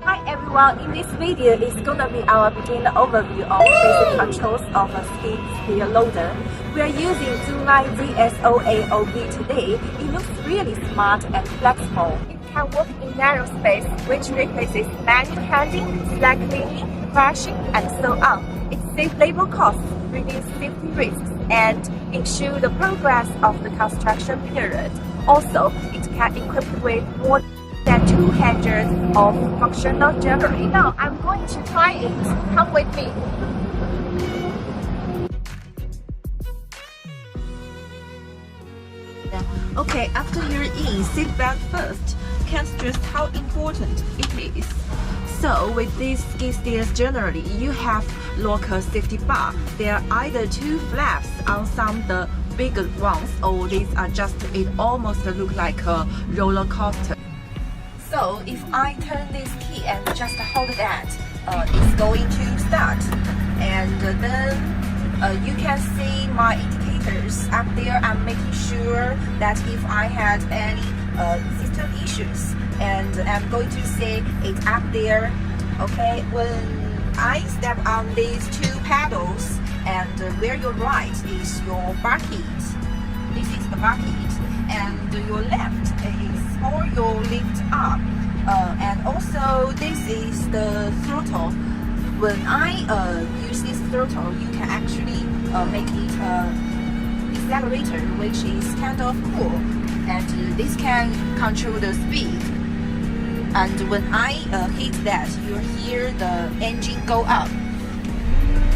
Hi everyone, in this video is gonna be our beginner overview of basic controls of a skid steer loader. We are using ZOOMLION ZOOMLION today. It looks really smart and flexible. It can work in narrow space, which replaces manual handling, slack cleaning, crashing, and so on. It saves labor costs, reduces safety risks, and ensure the progress of the construction period. Also, it can equip with more than 200 of functional jewelry. Now I'm going to try it. Come with me. Okay, after you're in, sit back first. Can't stress how important it is. So with these skid steers generally, you have local safety bar. There are either two flaps on some of the bigger ones, or these are just, it almost look like a roller coaster. So if I turn this key and just hold that, it's going to start. And then you can see my indicators up there. I'm making sure that if I had any system issues, and I'm going to see it up there. Okay, when I step on these two pedals, and where your right is your bucket, this is the bucket, and your left is for your lift up, and also this is the throttle. When I use this throttle, you can actually make it accelerator, which is kind of cool, and this can control the speed. And when I hit that, you hear the engine go up.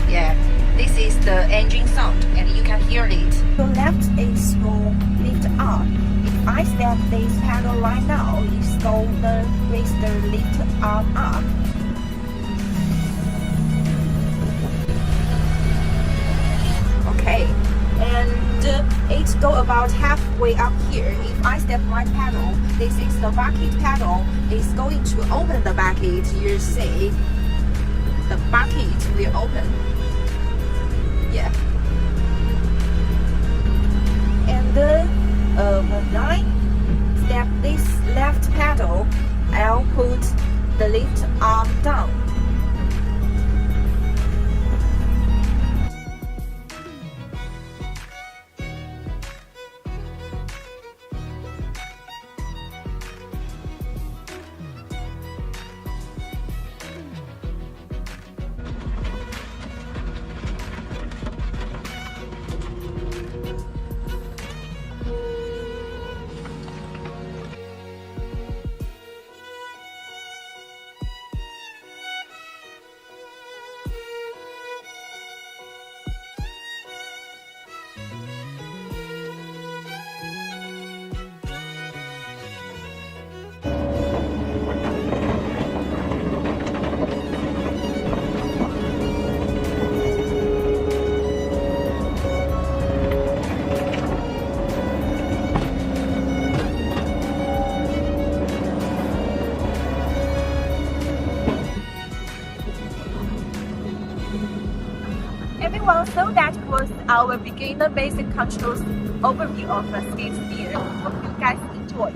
Yeah, this is the engine sound, and you can hear it. The left is your lift up. If I step this pedal right now, it's gonna raise the lift arm up. Okay, and it go about halfway up here. If I step right pedal, this is the bucket pedal. It's going to open the bucket. You see, the bucket will open. Yeah. And when I step this left pedal, I'll put the lift arm down. Everyone, so that was our beginner basic controls overview of a skid steer. Hope you guys enjoyed.